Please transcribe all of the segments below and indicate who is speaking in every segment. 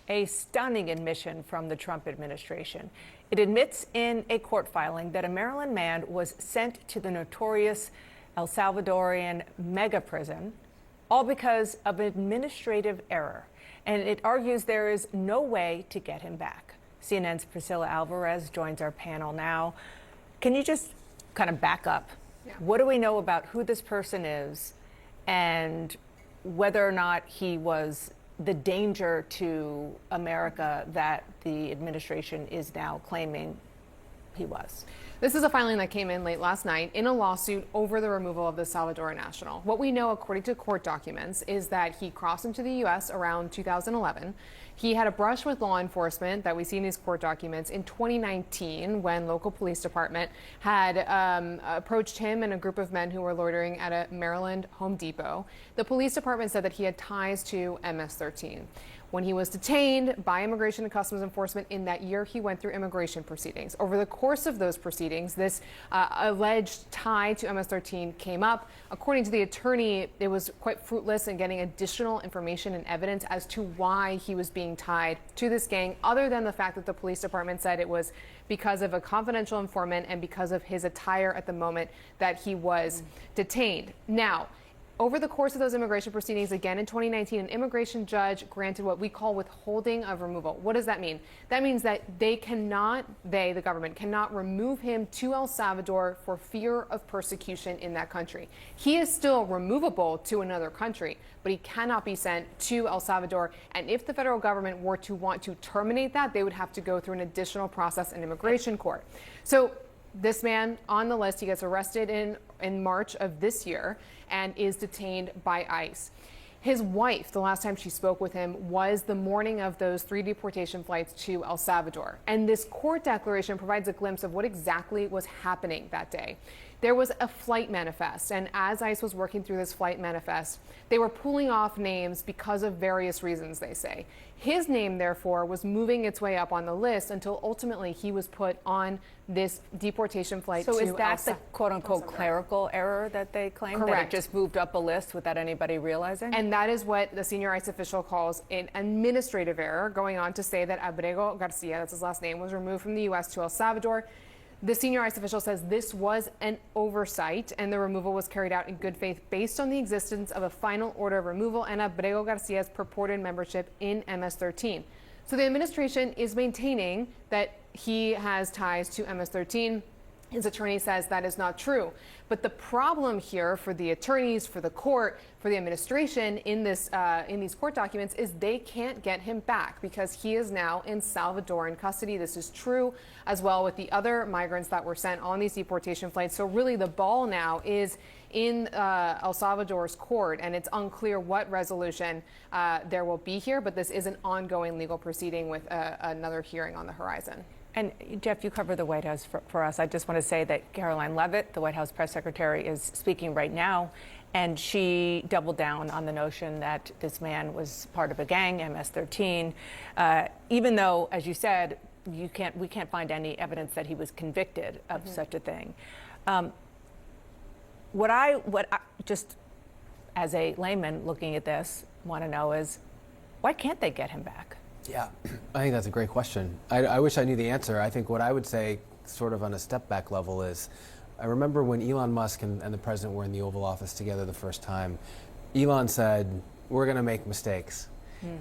Speaker 1: a stunning admission from the Trump administration. It admits in a court filing that a Maryland man was sent to the notorious El Salvadorian mega prison, all because of administrative error. And it argues there is no way to get him back. CNN's Priscilla Alvarez joins our panel now. Can you just kind of back up?
Speaker 2: Yeah.
Speaker 1: What do we know about who this person is and whether or not he was the danger to America that the administration is now claiming he was?
Speaker 2: This is a filing that came in late last night in a lawsuit over the removal of the Salvadoran national. What we know, according to court documents, is that he crossed into the U.S. around 2011. He had a brush with law enforcement that we see in these court documents in 2019 when local police department had approached him and a group of men who were loitering at a Maryland Home Depot. The police department said that he had ties to MS-13. When he was detained by Immigration and Customs Enforcement in that year, he went through immigration proceedings. Over the course of those proceedings, this alleged tie to MS-13 came up. According to the attorney, it was quite fruitless in getting additional information and evidence as to why he was being tied to this gang, other than the fact that the police department said it was because of a confidential informant and because of his attire at the moment that he was detained. Now, over the course of those immigration proceedings, again in 2019, an immigration judge granted what we call withholding of removal. What does that mean? That means that the government, cannot remove him to El Salvador for fear of persecution in that country. He is still removable to another country, but he cannot be sent to El Salvador. And if the federal government were to want to terminate that, they would have to go through an additional process in immigration court. So this man on the list, he gets arrested in March of this year and is detained by ICE. His wife, the last time she spoke with him, was the morning of those 3 deportation flights to El Salvador. And this court declaration provides a glimpse of what exactly was happening that day. There was a flight manifest, and as ICE was working through this flight manifest, they were pulling off names because of various reasons, they say. His name, therefore, was moving its way up on the list until ultimately he was put on this deportation flight to El Salvador.
Speaker 1: So is that the quote-unquote clerical error that they claim?
Speaker 2: Correct.
Speaker 1: That it just moved up a list without anybody realizing?
Speaker 2: And that is what the senior ICE official calls an administrative error, going on to say that Abrego Garcia, that's his last name, was removed from the U.S. to El Salvador. The senior ICE official says this was an oversight and the removal was carried out in good faith based on the existence of a final order of removal and Abrego Garcia's purported membership in MS-13. So the administration is maintaining that he has ties to MS-13. His attorney says that is not true. But the problem here for the attorneys, for the court, for the administration in these court documents is they can't get him back because he is now in Salvadoran custody. This is true as well with the other migrants that were sent on these deportation flights. So really the ball now is in El Salvador's court, and it's unclear what resolution there will be here, but this is an ongoing legal proceeding with another hearing on the horizon.
Speaker 1: And Jeff, you cover the White House for us. I just want to say that Caroline Leavitt, the White House press secretary, is speaking right now, and she doubled down on the notion that this man was part of a gang, MS-13, even though, as you said, we can't find any evidence that he was convicted of such a thing. What I just, as a layman looking at this, want to know is, why can't they get him back?
Speaker 3: Yeah, I think that's a great question. I wish I knew the answer. I think what I would say, sort of on a step back level, is I remember when Elon Musk and the president were in the Oval Office together the first time, Elon said, we're going to make mistakes,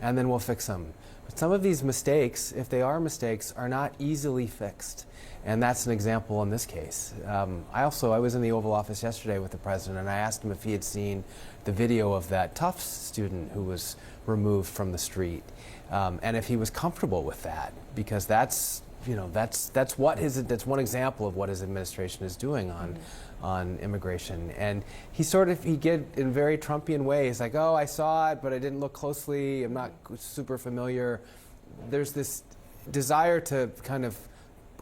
Speaker 3: and then we'll fix them. But some of these mistakes, if they are mistakes, are not easily fixed. And that's an example in this case. I was in the Oval Office yesterday with the president, and I asked him if he had seen the video of that Tufts student who was removed from the street, and if he was comfortable with that, because that's one example of what his administration is doing on immigration. And he get in very Trumpian ways, like, oh, I saw it, but I didn't look closely, I'm not super familiar. There's this desire to kind of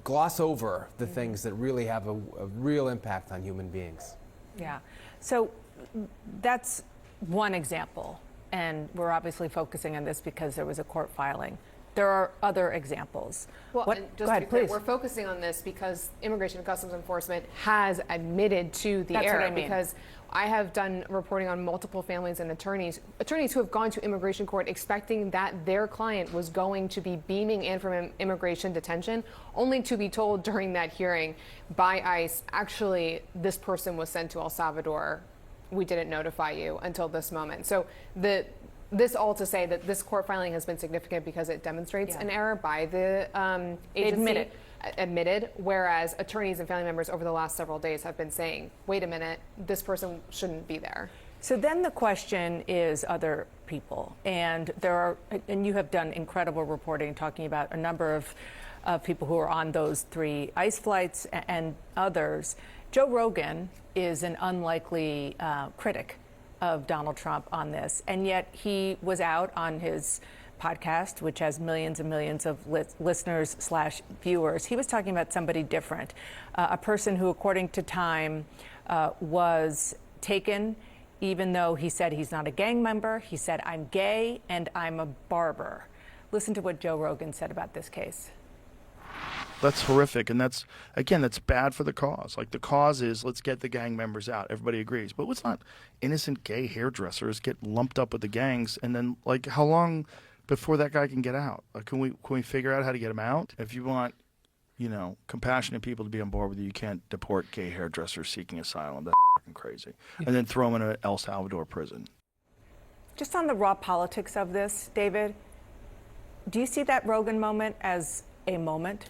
Speaker 3: gloss over the things that really have a real impact on human beings.
Speaker 1: Yeah, so that's one example, and we're obviously focusing on this because there was a court filing. there are other examples.
Speaker 2: Well,
Speaker 1: What?
Speaker 2: and just
Speaker 1: Go
Speaker 2: to
Speaker 1: ahead,
Speaker 2: be clear,
Speaker 1: please.
Speaker 2: we're focusing on this because Immigration and Customs Enforcement has admitted to the
Speaker 1: That's
Speaker 2: error.
Speaker 1: what I mean.
Speaker 2: Because I have done reporting on multiple families and attorneys who have gone to immigration court expecting that their client was going to be beaming in from immigration detention, only to be told during that hearing by ICE, actually, this person was sent to El Salvador. We didn't notify you until this moment. So this all to say that this court filing has been significant because it demonstrates an error by the agency. Admitted, whereas attorneys and family members over the last several days have been saying, wait a minute, this person shouldn't be there.
Speaker 1: So then the question is other people, and you have done incredible reporting talking about a number of people who are on those 3 ICE flights and others. Joe Rogan is an unlikely critic of Donald Trump on this, and yet he was out on his podcast, which has millions and millions of listeners/viewers. He was talking about somebody different, a person who, according to Time, was taken even though he said he's not a gang member. He said, I'm gay and I'm a barber. Listen to what Joe Rogan said about this case.
Speaker 4: That's horrific, and that's bad for the cause. Like, the cause is, let's get the gang members out. Everybody agrees. But let's not innocent gay hairdressers get lumped up with the gangs, and then, like, how long before that guy can get out? Can we figure out how to get him out? If you want, compassionate people to be on board with you, you can't deport gay hairdressers seeking asylum. That's fucking crazy. And then throw them in an El Salvador prison.
Speaker 1: Just on the raw politics of this, David, do you see that Rogan moment as a moment?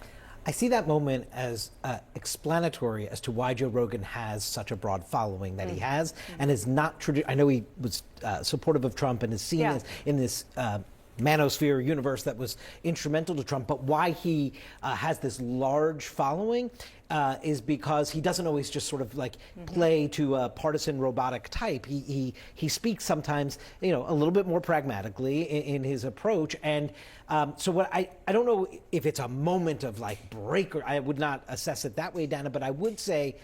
Speaker 5: I see that moment as explanatory as to why Joe Rogan has such a broad following that he has, and is not. I know he was supportive of Trump and is seen as in this manosphere universe that was instrumental to Trump. But why he has this large following is because he doesn't always just sort of like play to a partisan robotic type. He speaks sometimes, a little bit more pragmatically in his approach. And so what I don't know if it's a moment of like break, or I would not assess it that way, Dana, but I would say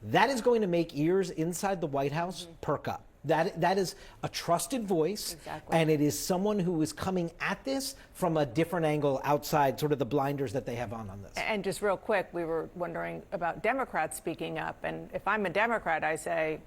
Speaker 5: that is going to make ears inside the White House perk up. That is a trusted voice, and it is someone who is coming at this from a different angle outside sort of the blinders that they have on this.
Speaker 1: And just real quick, we were wondering about Democrats speaking up, and if I'm a Democrat, I say,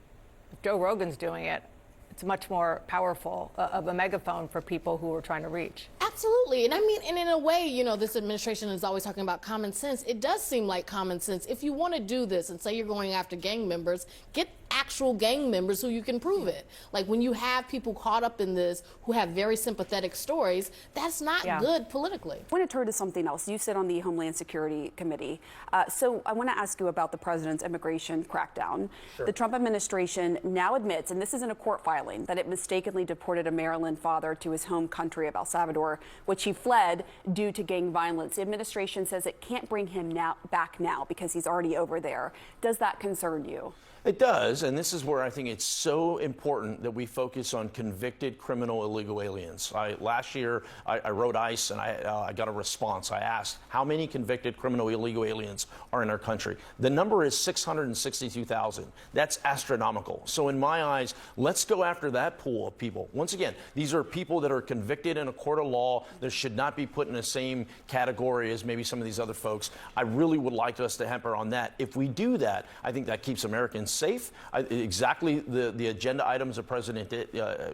Speaker 1: if Joe Rogan's doing it, it's much more powerful of a megaphone for people who are trying to reach.
Speaker 6: Absolutely. And I mean, and in a way, this administration is always talking about common sense. It does seem like common sense. If you want to do this and say you're going after gang members, get actual gang members who you can prove it. Like, when you have people caught up in this who have very sympathetic stories, that's not good politically.
Speaker 7: I want to turn to something else. You sit on the Homeland Security Committee. So I want to ask you about the president's immigration crackdown. Sure. The Trump administration now admits, and this is in a court filing, that it mistakenly deported a Maryland father to his home country of El Salvador, which he fled due to gang violence. The administration says it can't bring him back now because he's already over there. Does that concern you?
Speaker 8: It does, and this is where I think it's so important that we focus on convicted criminal illegal aliens. Last year, I wrote ICE, and I got a response. I asked, how many convicted criminal illegal aliens are in our country? The number is 662,000. That's astronomical. So in my eyes, let's go after that pool of people. Once again, these are people that are convicted in a court of law that should not be put in the same category as maybe some of these other folks. I really would like us to hamper on that. If we do that, I think that keeps Americans safe. Exactly the agenda items the president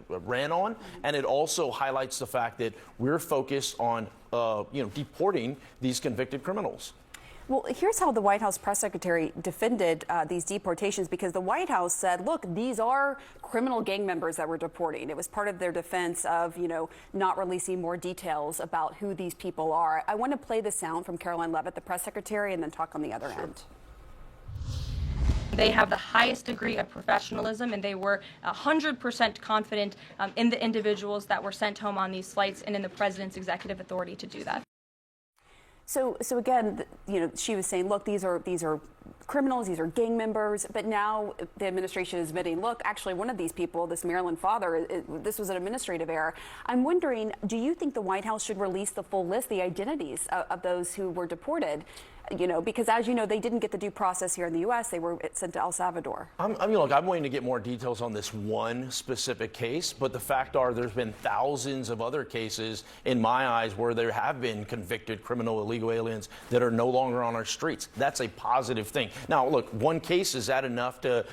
Speaker 8: ran on, and it also highlights the fact that we're focused on deporting these convicted criminals.
Speaker 7: Well, here's how the White House press secretary defended these deportations, because the White House said, look, these are criminal gang members that we're deporting. It was part of their defense of, not releasing more details about who these people are. I want to play the sound from Caroline Leavitt, the press secretary, and then talk on the other end.
Speaker 9: They have the highest degree of professionalism, and they were 100% confident in the individuals that were sent home on these flights and in the president's executive authority to do that.
Speaker 7: So again, she was saying, look, these are criminals, these are gang members, but now the administration is admitting, look, actually one of these people, this Maryland father, this was an administrative error. I'm wondering, do you think the White House should release the full list, the identities of those who were deported? because as you know, they didn't get the due process here in the U.S. They were sent to El Salvador.
Speaker 8: Look, I'm waiting to get more details on this one specific case, but the fact are there's been thousands of other cases, in my eyes, where there have been convicted criminal illegal aliens that are no longer on our streets. That's a positive thing. Now, look, one case, is that enough to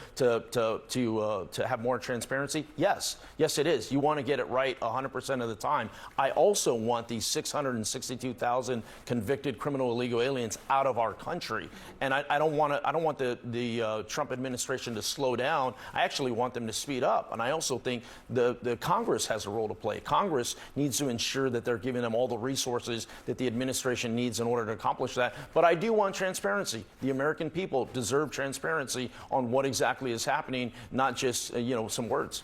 Speaker 8: have more transparency? Yes, it is. You want to get it right 100% of the time. I also want these 662,000 convicted criminal illegal aliens out of our country, and I don't want the Trump administration to slow down. I actually want them to speed up, and I also think the Congress has a role to play. Congress needs to ensure that they're giving them all the resources that the administration needs in order to accomplish that. But I do want transparency. The American people deserve transparency on what exactly is happening, not just some words.